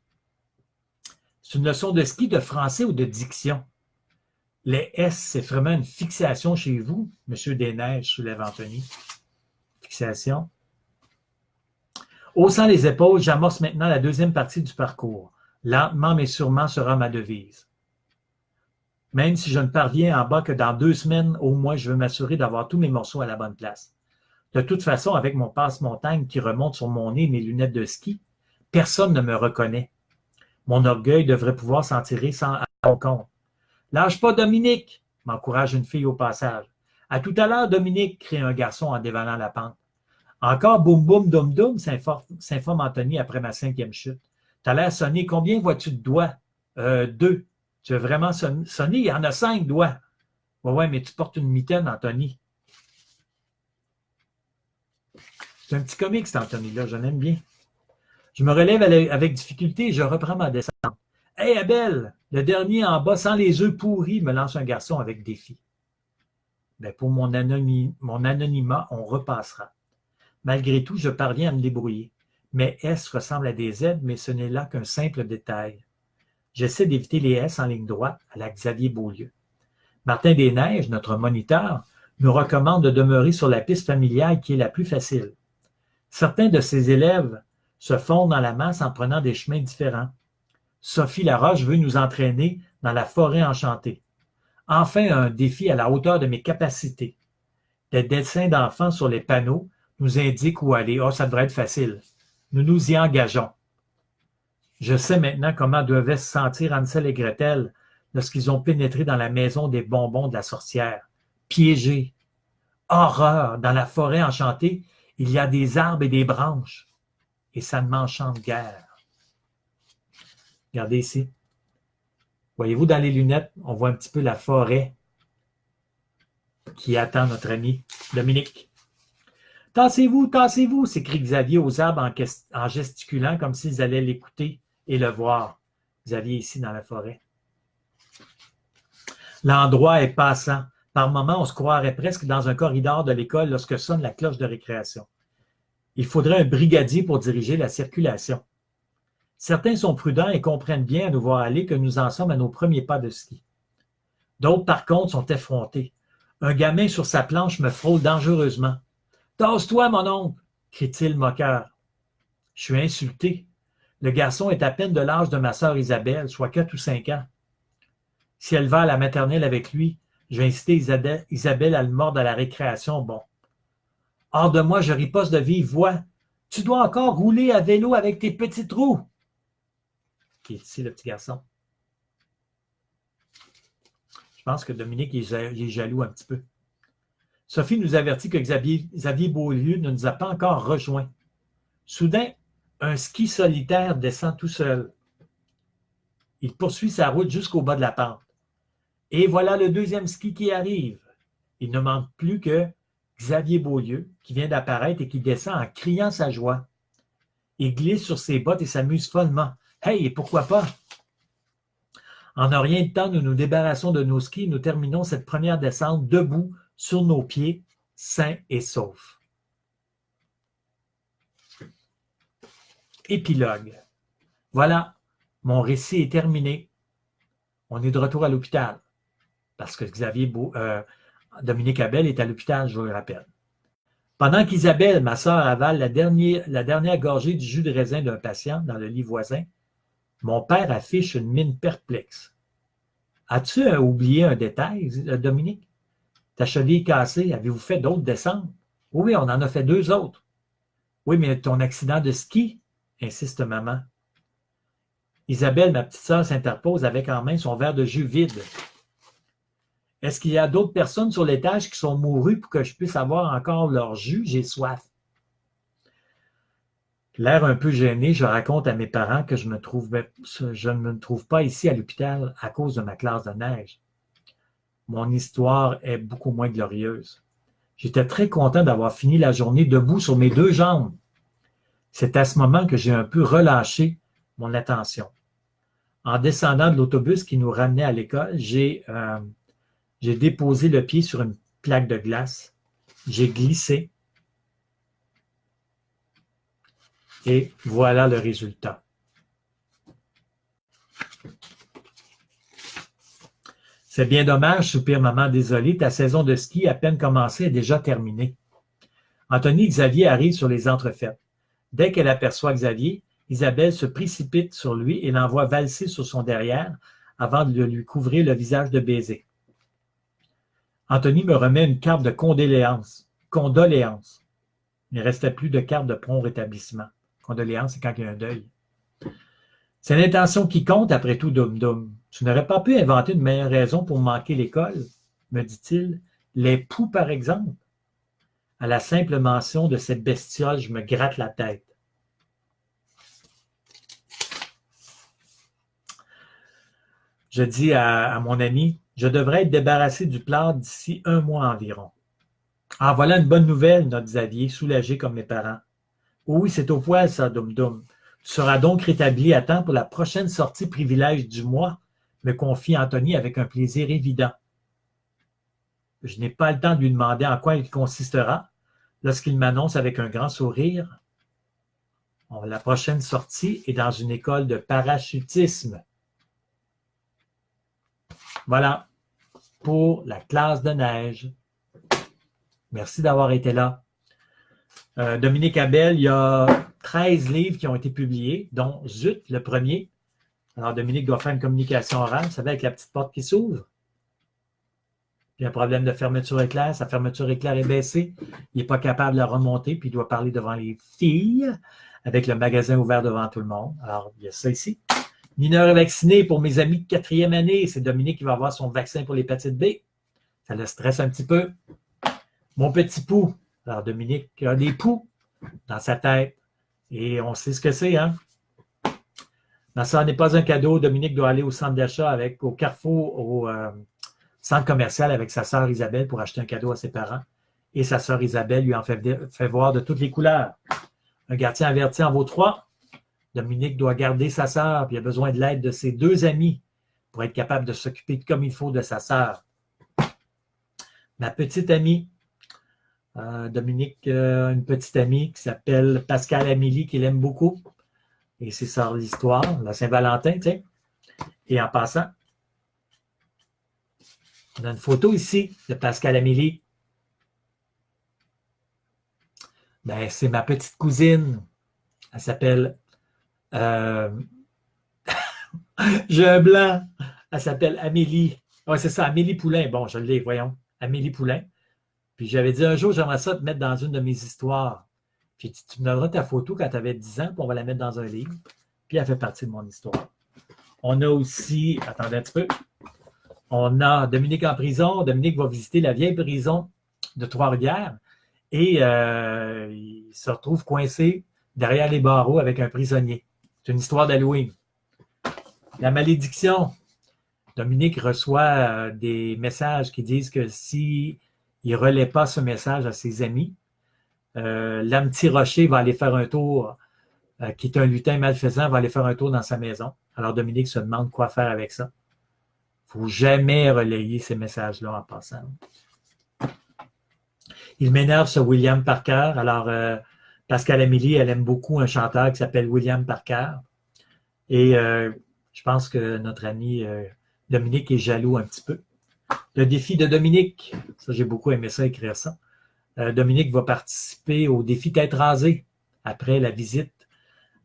C'est une leçon de ski, de français ou de diction. Les S, c'est vraiment une fixation chez vous, Monsieur Desneiges, soulève Anthony. Fixation. Haussant les épaules, j'amorce maintenant la deuxième partie du parcours. Lentement mais sûrement sera ma devise. Même si je ne parviens en bas que dans 2 semaines, au moins, je veux m'assurer d'avoir tous mes morceaux à la bonne place. De toute façon, avec mon passe-montagne qui remonte sur mon nez et mes lunettes de ski, personne ne me reconnaît. Mon orgueil devrait pouvoir s'en tirer sans mon compte. Lâche pas, Dominique, m'encourage une fille au passage. À tout à l'heure, Dominique, crie un garçon en dévalant la pente. Encore boum boum doum doum, s'informe Anthony après ma 5e chute. T'as l'air sonné. Combien vois-tu de doigts? 2. Tu veux vraiment sonner? Il y en a 5 doigts. Ouais, mais tu portes une mitaine, Anthony. C'est un petit comique, cet Anthony-là, je l'aime bien. Je me relève avec difficulté et je reprends ma descente. Hey, Abel, le dernier en bas sans les œufs pourris, me lance un garçon avec défi. Ben, pour mon anonymat, on repassera. Malgré tout, je parviens à me débrouiller. Mes S ressemblent à des Z, mais ce n'est là qu'un simple détail. J'essaie d'éviter les S en ligne droite à la Xavier Beaulieu. Martin Desneiges, notre moniteur, nous recommande de demeurer sur la piste familiale qui est la plus facile. Certains de ses élèves se fondent dans la masse en prenant des chemins différents. Sophie Laroche veut nous entraîner dans la forêt enchantée. Enfin, un défi à la hauteur de mes capacités. Des dessins d'enfants sur les panneaux nous indiquent où aller. Oh, ça devrait être facile. Nous nous y engageons. Je sais maintenant comment devaient se sentir Hansel et Gretel lorsqu'ils ont pénétré dans la maison des bonbons de la sorcière. Piégés. Horreur! Dans la forêt enchantée, il y a des arbres et des branches. Et ça ne m'enchante guère. Regardez ici. Voyez-vous dans les lunettes, on voit un petit peu la forêt qui attend notre ami Dominique. Tassez-vous, tassez-vous, s'écrie Xavier aux arbres en gesticulant comme s'ils allaient l'écouter et le voir. Xavier ici dans la forêt. L'endroit est passant. Par moments, on se croirait presque dans un corridor de l'école lorsque sonne la cloche de récréation. Il faudrait un brigadier pour diriger la circulation. Certains sont prudents et comprennent bien à nous voir aller que nous en sommes à nos premiers pas de ski. D'autres, par contre, sont effrontés. Un gamin sur sa planche me frôle dangereusement. « Tasse-toi, mon oncle !» crie-t-il moqueur. Je suis insulté. Le garçon est à peine de l'âge de ma sœur Isabelle, soit 4 ou 5 ans. Si elle va à la maternelle avec lui, je vais inciter Isabelle à le mordre à la récréation. Bon. Hors de moi, je riposte de vive voix. « Tu dois encore rouler à vélo avec tes petits trous !» Qui est ici le petit garçon. Je pense que Dominique est jaloux un petit peu. Sophie nous avertit que Xavier Beaulieu ne nous a pas encore rejoints. Soudain, un ski solitaire descend tout seul. Il poursuit sa route jusqu'au bas de la pente. Et voilà le 2e ski qui arrive. Il ne manque plus que Xavier Beaulieu, qui vient d'apparaître et qui descend en criant sa joie. Il glisse sur ses bottes et s'amuse follement. Hey, et pourquoi pas? En un rien de temps, nous nous débarrassons de nos skis et nous terminons cette première descente debout sur nos pieds, sains et saufs. Épilogue. Voilà, mon récit est terminé. On est de retour à l'hôpital parce que Dominique Abel est à l'hôpital, je vous le rappelle. Pendant qu'Isabelle, ma sœur, avale la dernière gorgée du jus de raisin d'un patient dans le lit voisin, mon père affiche une mine perplexe. As-tu oublié un détail, Dominique? Ta cheville cassée, avez-vous fait d'autres descentes? Oui, on en a fait 2 autres. Oui, mais ton accident de ski, insiste maman. Isabelle, ma petite sœur, s'interpose avec en main son verre de jus vide. Est-ce qu'il y a d'autres personnes sur l'étage qui sont mourues pour que je puisse avoir encore leur jus? J'ai soif. L'air un peu gêné, je raconte à mes parents que je ne me trouve pas ici à l'hôpital à cause de ma classe de neige. Mon histoire est beaucoup moins glorieuse. J'étais très content d'avoir fini la journée debout sur mes 2 jambes. C'est à ce moment que j'ai un peu relâché mon attention. En descendant de l'autobus qui nous ramenait à l'école, j'ai déposé le pied sur une plaque de glace. J'ai glissé. Et voilà le résultat. C'est bien dommage, soupire maman désolée, ta saison de ski à peine commencée est déjà terminée. Anthony et Xavier arrivent sur les entrefaites. Dès qu'elle aperçoit Xavier, Isabelle se précipite sur lui et l'envoie valser sur son derrière avant de lui couvrir le visage de baisers. Anthony me remet une carte de condoléances. Condoléances. Il ne restait plus de carte de prompt rétablissement. Condoléances, c'est quand il y a un deuil. C'est l'intention qui compte, après tout, Dum Dum. Tu n'aurais pas pu inventer une meilleure raison pour manquer l'école, me dit-il. Les poux, par exemple. À la simple mention de cette bestiole, je me gratte la tête. Je dis à mon ami, je devrais être débarrassé du plâtre d'ici 1 mois environ. Ah, voilà une bonne nouvelle, notre Xavier, soulagé comme mes parents. Oui, c'est au poil, ça, Dum Dum. Tu seras donc rétabli à temps pour la prochaine sortie privilège du mois, me confie Anthony avec un plaisir évident. Je n'ai pas le temps de lui demander en quoi il consistera lorsqu'il m'annonce avec un grand sourire. La prochaine sortie est dans une école de parachutisme. Voilà pour la classe de neige. Merci d'avoir été là. Dominique Abel, il y a 13 livres qui ont été publiés, dont Zut, le premier. Alors, Dominique doit faire une communication orale, vous savez, avec la petite porte qui s'ouvre. Il y a un problème de fermeture éclair, sa fermeture éclair est baissée. Il n'est pas capable de la remonter, puis il doit parler devant les filles, avec le magasin ouvert devant tout le monde. Alors, il y a ça ici. Mineurs vaccinés pour mes amis de 4e année. C'est Dominique qui va avoir son vaccin pour l'hépatite B. Ça le stresse un petit peu. Mon petit pou. Alors, Dominique a des poux dans sa tête. Et on sait ce que c'est, hein? Mais ça n'est pas un cadeau. Dominique doit aller au centre d'achat, au Carrefour, au centre commercial avec sa sœur Isabelle pour acheter un cadeau à ses parents. Et sa sœur Isabelle lui en fait voir de toutes les couleurs. Un gardien averti en vaut 3. Dominique doit garder sa sœur, puis il a besoin de l'aide de ses 2 amis pour être capable de s'occuper comme il faut de sa sœur. Ma petite amie, Dominique, une petite amie qui s'appelle Pascal Amélie, qu'il aime beaucoup. Et c'est ça l'histoire, la Saint-Valentin, tu sais. Et en passant, on a une photo ici de Pascal Amélie. Ben, c'est ma petite cousine. Elle s'appelle... J'ai un blanc. Elle s'appelle Amélie. Oui, c'est ça, Amélie Poulain. Bon, je l'ai, voyons. Amélie Poulain. Puis j'avais dit un jour, j'aimerais ça te mettre dans une de mes histoires. Puis tu me donneras ta photo quand tu avais 10 ans, puis on va la mettre dans un livre. Puis elle fait partie de mon histoire. On a aussi, attendez un petit peu, on a Dominique en prison. Dominique va visiter la vieille prison de Trois-Rivières et il se retrouve coincé derrière les barreaux avec un prisonnier. C'est une histoire d'Halloween. La malédiction. Dominique reçoit des messages qui disent que s'il ne relaie pas ce message à ses amis, l'âme petit rocher va aller faire un tour, qui est un lutin malfaisant, va aller faire un tour dans sa maison. Alors Dominique se demande quoi faire avec ça. Il ne faut jamais relayer ces messages-là en passant. Il m'énerve ce William Parker. Alors, Pascal Amélie, elle aime beaucoup un chanteur qui s'appelle William Parker. Et je pense que notre ami Dominique est jaloux un petit peu. Le défi de Dominique, ça j'ai beaucoup aimé ça, écrire ça. Dominique va participer au défi tête rasée après la visite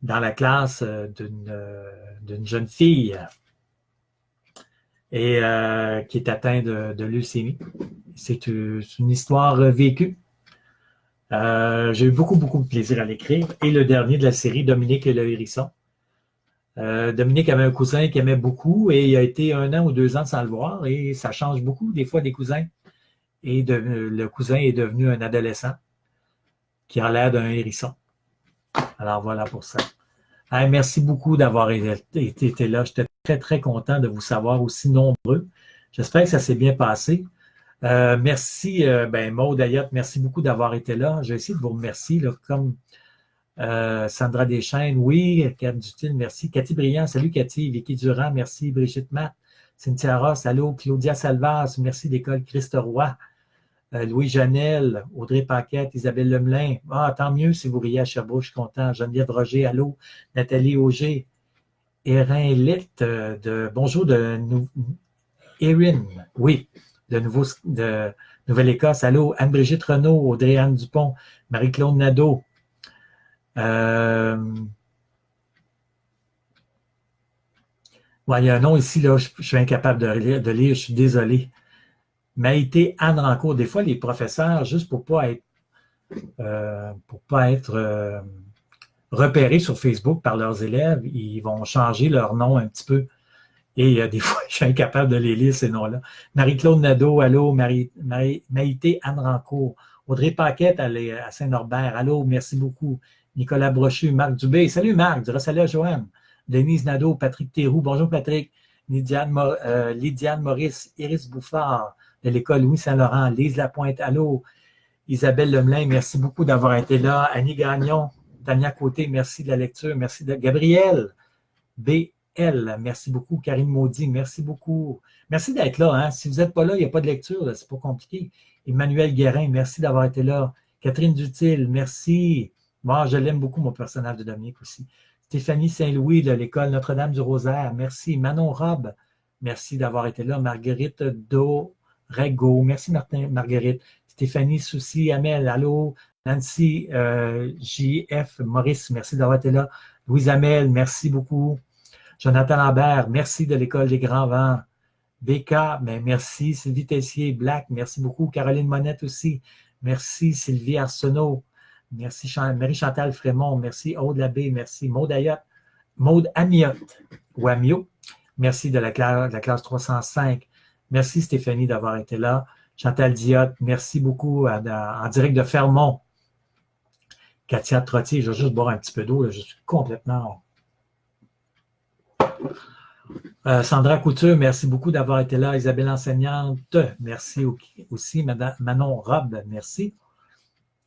dans la classe d'une jeune fille et qui est atteinte de leucémie. C'est une histoire vécue. J'ai eu beaucoup de plaisir à l'écrire. Et le dernier de la série, Dominique et le hérisson. Dominique avait un cousin qu'il aimait beaucoup et il a été 1 an ou 2 ans sans le voir et ça change beaucoup des fois des cousins. Et le cousin est devenu un adolescent qui a l'air d'un hérisson. Alors voilà pour ça. Hey, merci beaucoup d'avoir été là. J'étais très content de vous savoir aussi nombreux. J'espère que ça s'est bien passé. Merci, Maud Ayotte, merci beaucoup d'avoir été là. Je vais essayer de vous remercier, là, comme Sandra Deschaines, oui, Kat Dutil, merci. Cathy Briand, salut Cathy. Vicky Durand, merci. Brigitte Matt, Cynthia Ross, allô. Claudia Salvas, merci l'école Christ Roy. Louis Janel, Audrey Paquette, Isabelle Lemelin. Ah, tant mieux si vous riez à Sherbrooke, je suis content. Geneviève Roger, allô. Nathalie Auger. Erin Litt, bonjour de Erin, oui, de Nouvelle-Écosse. Allô. Anne-Brigitte Renaud, Audrey-Anne Dupont, Marie-Claude Nadeau. Ouais, il y a un nom ici, là, je suis incapable de lire, je suis désolé. Maïté Anne Rancourt. Des fois, les professeurs, juste pour pas être repérés sur Facebook par leurs élèves, ils vont changer leur nom un petit peu. Et des fois, je suis incapable de les lire, ces noms-là. Marie-Claude Nadeau, allô, Maïté Anne Rancourt. Audrey Paquette, elle est à Saint-Norbert, allô, merci beaucoup. Nicolas Brochu, Marc Dubé, salut Marc, salut à Joanne. Denise Nadeau, Patrick Théroux, bonjour Patrick. Lydiane Maurice, Iris Bouffard, de l'école Louis-Saint-Laurent, Lise Lapointe, allô. Isabelle Lemelin, merci beaucoup d'avoir été là. Annie Gagnon, Tania Côté, merci de la lecture. Merci de Gabriel BL, merci beaucoup. Karine Maudit, merci beaucoup. Merci d'être là. Hein? Si vous n'êtes pas là, il n'y a pas de lecture, c'est pas compliqué. Emmanuel Guérin, merci d'avoir été là. Catherine Dutil, merci. Bon, je l'aime beaucoup, mon personnage de Dominique aussi. Stéphanie Saint-Louis de l'école Notre-Dame-du-Rosaire, merci. Manon Robe, merci d'avoir été là. Marguerite Dorego, merci Marguerite. Stéphanie Soucy, Amel, allô. Nancy JF, Maurice, merci d'avoir été là. Louise Amel, merci beaucoup. Jonathan Lambert, merci de l'École des Grands Vents. BK, mais merci. Sylvie Tessier, Black, merci beaucoup. Caroline Monette aussi, merci. Sylvie Arsenault, merci. Marie-Chantal Frémont, merci. Aude Labbé, merci. Maude Amiotte, ou Amio, merci de la classe 305. Merci Stéphanie d'avoir été là. Chantal Diotte, merci beaucoup en direct de Fermont. Katia Trottier, je vais juste boire un petit peu d'eau, je suis complètement... Sandra Couture, merci beaucoup d'avoir été là. Isabelle Enseignante, merci aussi. Manon Robe, merci.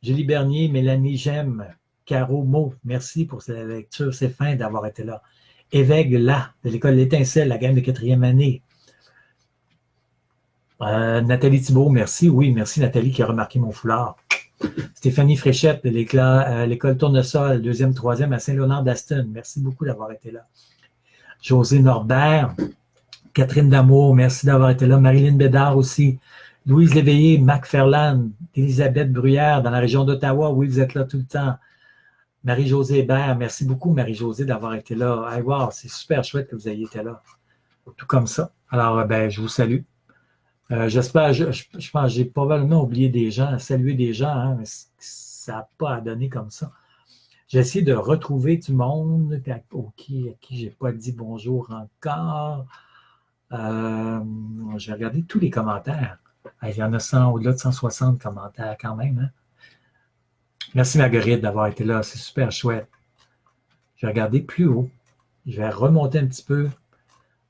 Julie Bernier, Mélanie Gemme, Caro Mo, merci pour la lecture. C'est fin d'avoir été là. Évêque là, de l'école L'Étincelle, la gang de 4e année. Nathalie Thibault, merci. Oui, merci Nathalie qui a remarqué mon foulard. Stéphanie Fréchette de l'école Tournesol, 2e, 3e à Saint-Léonard-d'Aston. Merci beaucoup d'avoir été là. José Norbert, Catherine Damour, merci d'avoir été là. Marilyn Bédard aussi. Louise Léveillé, Mac Ferland, Elisabeth Bruyère dans la région d'Ottawa. Oui, vous êtes là tout le temps. Marie-Josée Hébert, merci beaucoup Marie-Josée d'avoir été là. Hey, wow, c'est super chouette que vous ayez été là. Tout comme ça. Alors, je vous salue. J'espère, je pense que j'ai probablement oublié des gens, salué des gens, hein, mais ça n'a pas à donner comme ça. J'ai essayé de retrouver tout le monde à qui je n'ai pas dit bonjour encore. J'ai regardé tous les commentaires. Il y en a au-delà de 160 commentaires quand même. Hein? Merci Marguerite d'avoir été là, c'est super chouette. Je vais regarder plus haut. Je vais remonter un petit peu.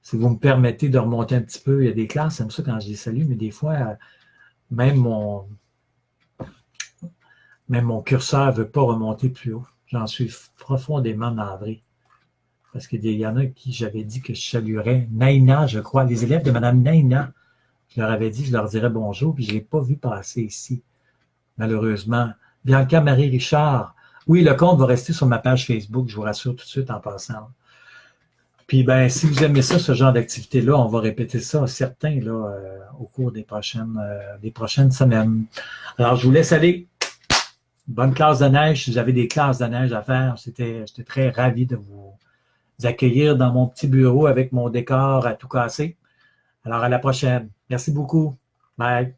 Si vous me permettez de remonter un petit peu, il y a des classes, j'aime ça quand je les salue, mais des fois, même mon curseur ne veut pas remonter plus haut. J'en suis profondément navré. Parce qu'il y en a qui j'avais dit que je saluerais. Naïna, je crois, les élèves de Mme Naïna, je leur avais dit, je leur dirais bonjour, puis je ne l'ai pas vu passer ici, malheureusement. Bianca Marie Richard, oui, le compte va rester sur ma page Facebook, je vous rassure tout de suite en passant. Puis, si vous aimez ça, ce genre d'activité-là, on va répéter ça, certains, là, au cours des prochaines semaines. Alors, je vous laisse aller. Bonne classe de neige. Si vous avez des classes de neige à faire, j'étais très ravi de vous accueillir dans mon petit bureau avec mon décor à tout casser. Alors, à la prochaine. Merci beaucoup. Bye.